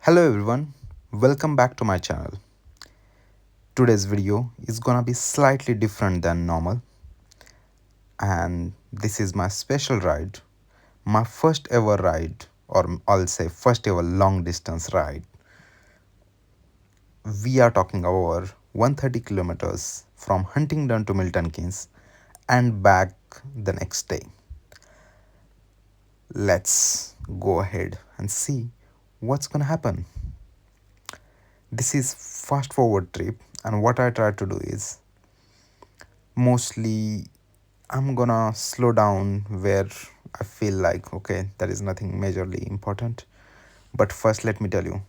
Hello everyone, welcome back to my channel. Today's video is gonna be slightly different than normal, and this is my special ride, my first ever ride, or I'll say first ever long distance ride. We are talking over 130 kilometers from Huntingdon to Milton Keynes and back the next day. Let's go ahead and see what's gonna happen. This is fast forward trip, and what I try to do is mostly I'm gonna slow down where I feel like okay, there is nothing majorly important. But first, let me tell you,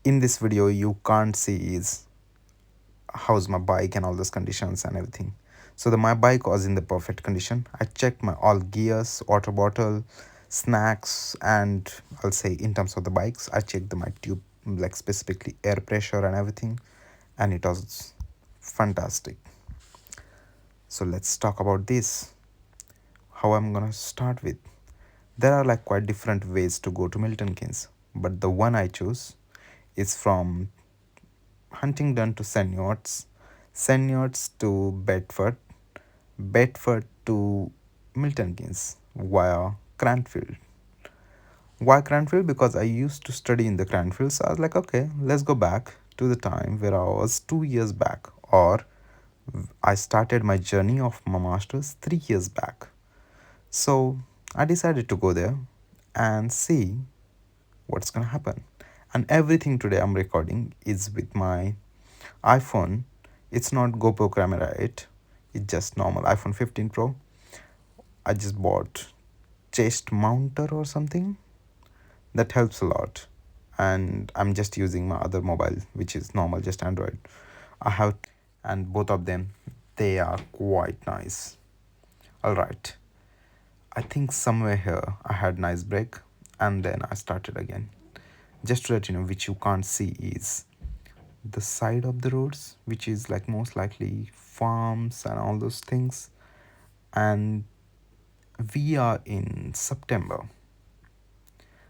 in this video, you can't see is how's my bike and all those conditions and everything. So my bike was in the perfect condition. I checked my all gears, water bottle, snacks, and I'll say in terms of the bikes, I checked my tube, like specifically air pressure and everything, and it was fantastic. So let's talk about this. How I'm gonna start with. There are like quite different ways to go to Milton Keynes, but the one I choose is from Huntingdon to St. Neots to Bedford, Bedford to Milton Keynes via Cranfield. Why Cranfield? Because I used to study in the Cranfield, so I was like, okay, let's go back to the time where I was 2 years back, or I started my journey of my master's 3 years back. So I decided to go there and see what's gonna happen. And everything today I'm recording is with my iPhone. It's not GoPro camera 8, it's just normal iPhone 15 Pro. I just bought chest mounter or something that helps a lot. And I'm just using my other mobile, which is normal, just Android. I have, and both of them, they are quite nice. All right. I think somewhere here I had nice break and then I started again. Just to let you know, which you can't see is the side of the roads, which is like most likely farms and all those things. And we are in September,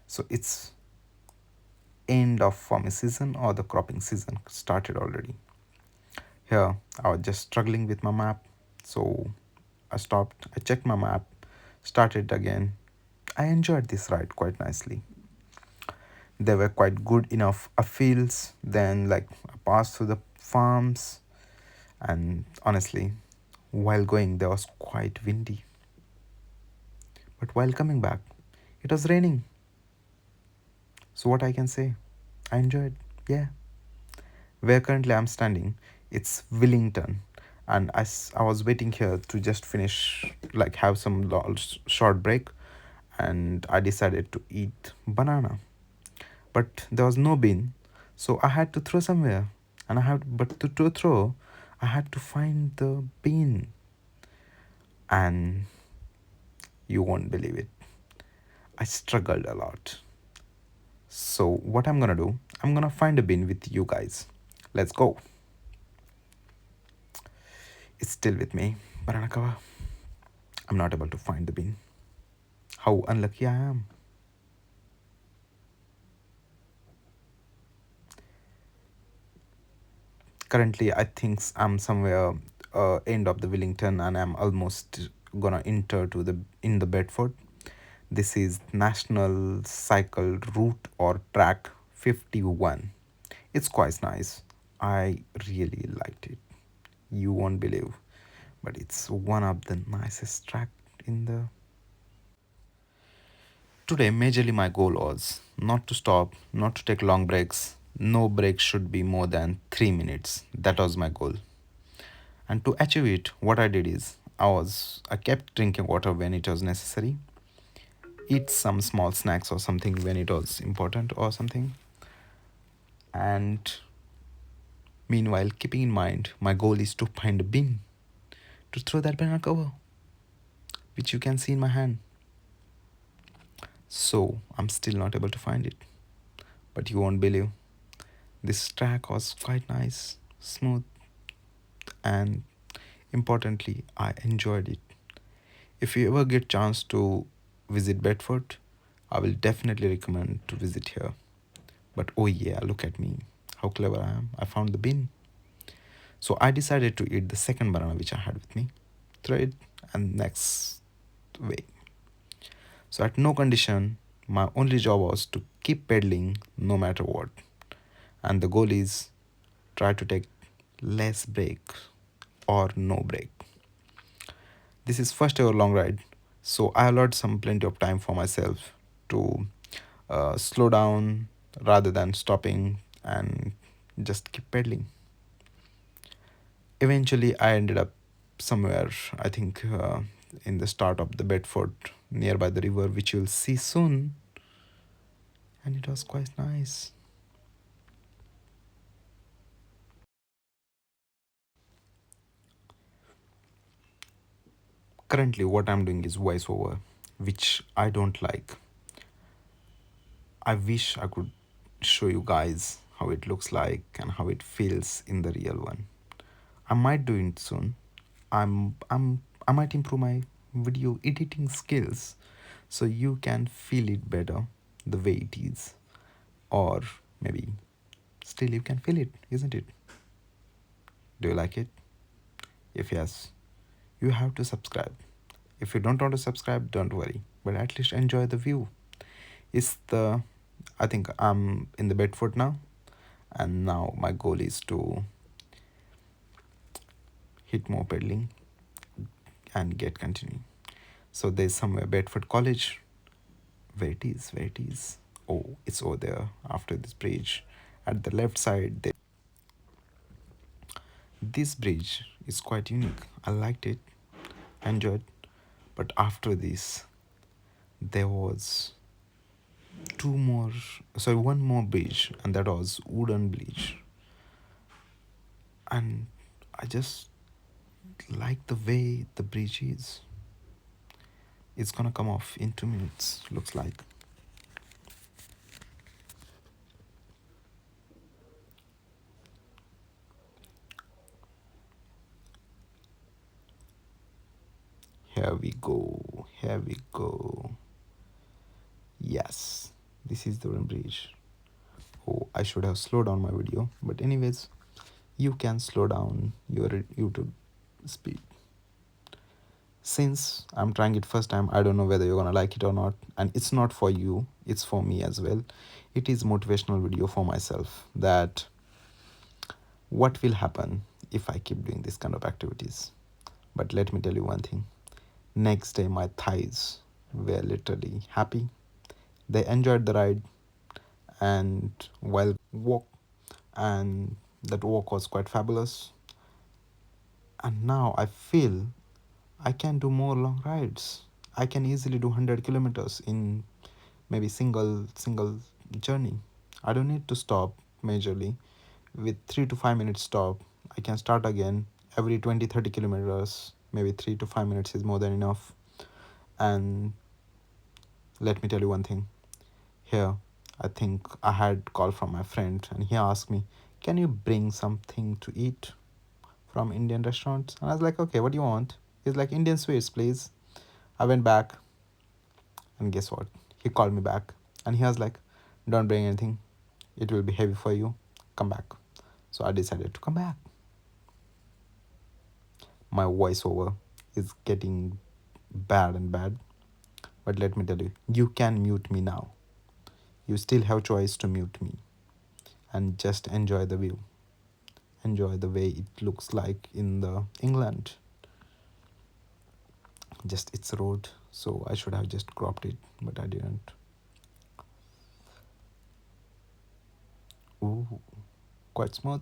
so it's end of farming season or the cropping season started already. Here I was just struggling with my map, so I stopped, I checked my map, started again. I enjoyed this ride quite nicely. They were quite good enough fields. Then like I passed through the farms, and honestly, while going there was quite windy. But while coming back, it was raining. So what I can say, I enjoyed. Yeah. Where currently I'm standing, it's Willington, and I was waiting here to just finish, like have some short break, and I decided to eat banana. But there was no bin, so I had to throw somewhere, and to throw, I had to find the bin, and you won't believe it, I struggled a lot. So what I'm gonna do, I'm gonna find a bin with you guys. Let's go. It's still with me, banana cover. I'm not able to find the bin. How unlucky I am. Currently I think I'm somewhere end of the Wellington, and I'm almost gonna enter to the in the Bedford. This is National Cycle Route or Track 51. It's quite nice. I really liked it. You won't believe, but it's one of the nicest track in the. Today, majorly my goal was not to stop, not to take long breaks. No break should be more than 3 minutes. That was my goal. And to achieve it, what I did is I kept drinking water when it was necessary, eat some small snacks or something when it was important or something, and meanwhile keeping in mind my goal is to find a bin to throw that banana cover, which you can see in my hand. So I'm still not able to find it, but you won't believe, this track was quite nice, smooth, and importantly I enjoyed it. If you ever get chance to visit Bedford, I will definitely recommend to visit here. But oh yeah, look at me. How clever I am. I found the bin. So I decided to eat the second banana which I had with me. Throw it and next way. So at no condition, my only job was to keep pedaling no matter what. And the goal is try to take less break or no break. This is first ever long ride, so I allowed some plenty of time for myself to slow down rather than stopping and just keep pedaling. Eventually, I ended up somewhere, I think, in the start of the Bedford, nearby the river, which you'll see soon, and it was quite nice. Currently, what I'm doing is voiceover, which I don't like. I wish I could show you guys how it looks like and how it feels in the real one. I might do it soon. I might improve my video editing skills so you can feel it better the way it is. Or maybe still you can feel it, isn't it? Do you like it? If yes, you have to subscribe. If you don't want to subscribe, don't worry, but at least enjoy the view. It's the I think I'm in the Bedford now, and now my goal is to hit more pedaling and get continuing. So there's somewhere Bedford College. Where it is, where it is. Oh, it's over there after this bridge. At the left side, there. This bridge is quite unique. I liked it, I enjoyed. But after this, there was one more bridge, and that was wooden bridge. And I just like the way the bridge is. It's gonna come off in 2 minutes, looks like. Here we go, here we go. Yes, this is the wooden bridge. Oh, I should have slowed down my video, but anyways, you can slow down your YouTube speed. Since I'm trying it first time, I don't know whether you're gonna like it or not, and it's not for you, it's for me as well. It is motivational video for myself, that what will happen if I keep doing this kind of activities. But let me tell you one thing. Next day my thighs were literally happy. They enjoyed the ride, and while walk and that walk was quite fabulous. And now I feel I can do more long rides. I can easily do 100 kilometers in maybe single journey. I don't need to stop majorly. With 3 to 5 minutes stop, I can start again every 20-30 kilometers. Maybe 3 to 5 minutes is more than enough. And let me tell you one thing. Here, I think I had call from my friend, and he asked me, "Can you bring something to eat from Indian restaurants?" And I was like, "Okay, what do you want?" He's like, "Indian sweets, please." I went back, and guess what? He called me back, and he was like, "Don't bring anything. It will be heavy for you. Come back." So I decided to come back. My voiceover is getting bad and bad, but let me tell you, you can mute me now. You still have choice to mute me, and just enjoy the view. Enjoy the way it looks like in the England. Just it's a road, so I should have just cropped it, but I didn't. Ooh, quite smooth.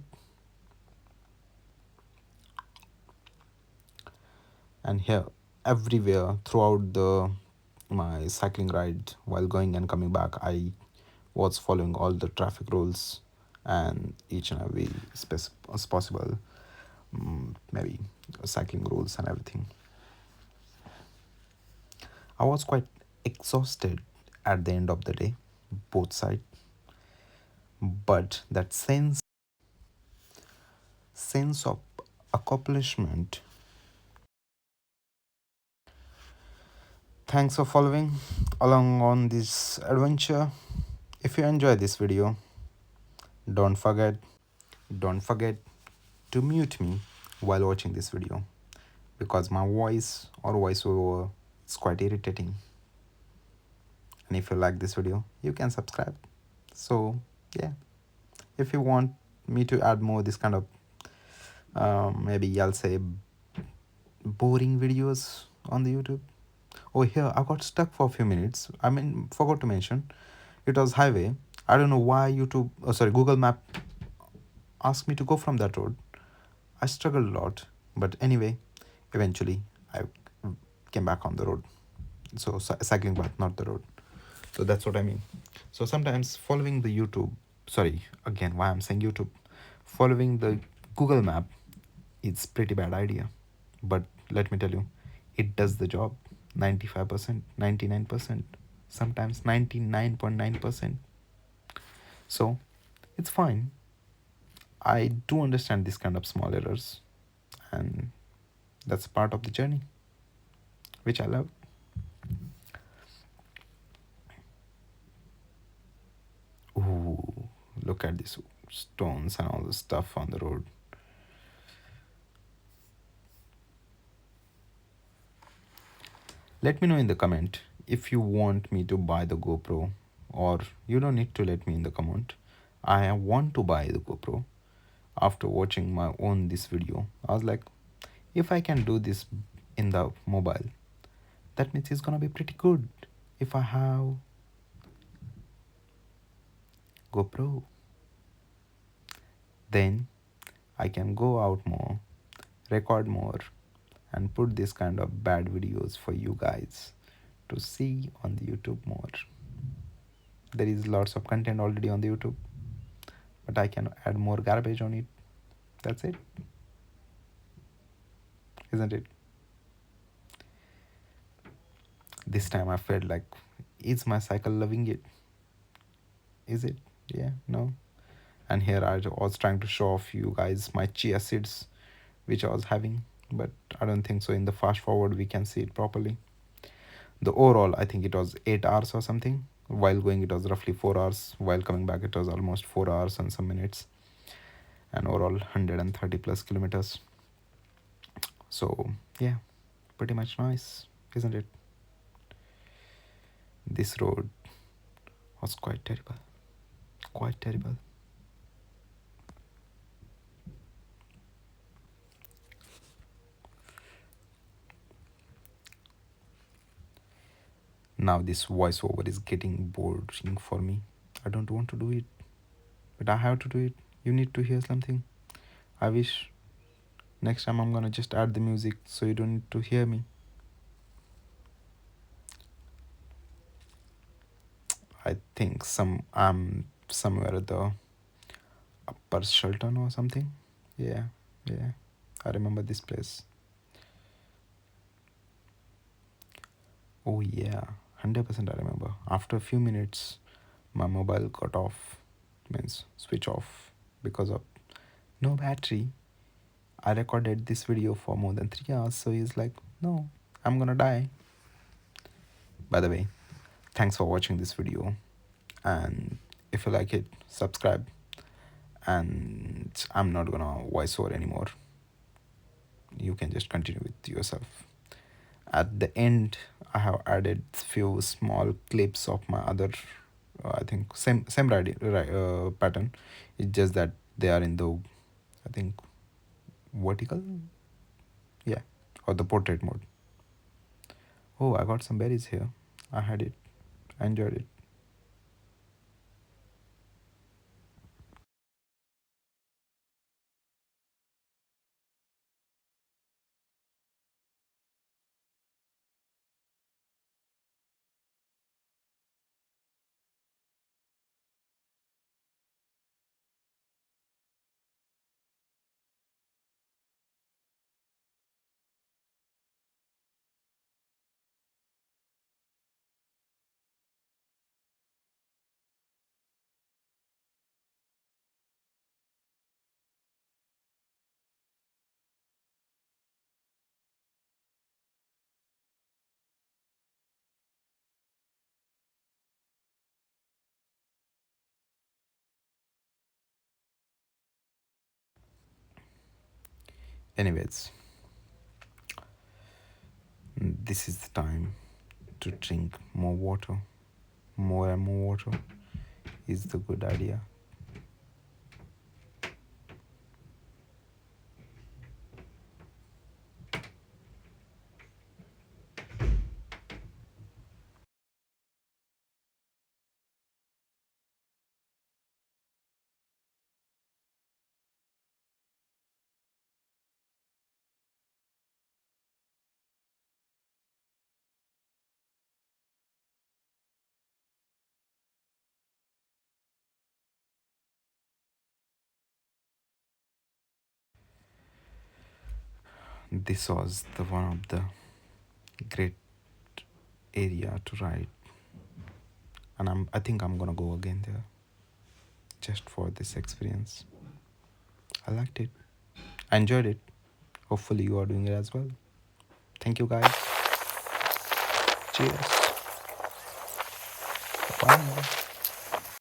And here, everywhere throughout the my cycling ride, while going and coming back, I was following all the traffic rules and each and every as possible, maybe cycling rules and everything. I was quite exhausted at the end of the day, both sides, but that sense of accomplishment. Thanks for following along on this adventure. If you enjoy this video, Don't forget, don't forget to mute me while watching this video because my voice or voiceover is quite irritating. And if you like this video, you can subscribe. So yeah, if you want me to add more this kind of maybe I'll say boring videos on the YouTube. Oh, here I got stuck for a few minutes. I mean, forgot to mention, it was highway. I don't know why YouTube, oh sorry, Google Map asked me to go from that road. I struggled a lot, but anyway, eventually I came back on the road. So cycling path, not the road. So that's what I mean. So sometimes following the YouTube, sorry, again, why I'm saying YouTube, following the Google Map, it's pretty bad idea. But let me tell you, it does the job 95%, 99%, sometimes 99.9%. So it's fine. I do understand this kind of small errors, and that's part of the journey, which I love. Ooh, look at these stones and all the stuff on the road. Let me know in the comment if you want me to buy the GoPro, or you don't need to let me in the comment. I want to buy the GoPro. After watching my own this video, I was like, if I can do this in the mobile, that means it's gonna be pretty good if I have GoPro. Then I can go out more, record more, and put this kind of bad videos for you guys to see on the YouTube more. There is lots of content already on the YouTube, but I can add more garbage on it. That's it, isn't it? This time I felt like, is my cycle loving it? Is it? Yeah, no. And here I was trying to show off you guys my chia seeds which I was having, but I don't think so. In the fast forward we can see it properly. The overall, I think it was 8 hours or something. While going it was roughly 4 hours, while coming back it was almost 4 hours and some minutes, and overall 130 plus kilometers. So yeah, pretty much nice, isn't it? This road was quite terrible, quite terrible. Now this voiceover is getting boring for me. I don't want to do it, but I have to do it. You need to hear something. I wish next time I'm gonna just add the music so you don't need to hear me. I think I'm somewhere at the Upper Shelton or something. Yeah, yeah. I remember this place. Oh yeah, 100% I remember. After a few minutes, my mobile got off, means switch off, because of no battery. I recorded this video for more than 3 hours, so he's like, no, I'm gonna die. By the way, thanks for watching this video, and if you like it, subscribe. And I'm not gonna voice over anymore. You can just continue with yourself. At the end, I have added few small clips of my other, I think same pattern. It's just that they are in the, I think, vertical, yeah, or the portrait mode. Oh, I got some berries here. I had it. I enjoyed it. Anyways, this is the time to drink more water. More and more water is the good idea. This was the one of the great area to ride, and I think I'm gonna go again there just for this experience. I liked it. I enjoyed it. Hopefully you are doing it as well. Thank you guys. Cheers. Bye.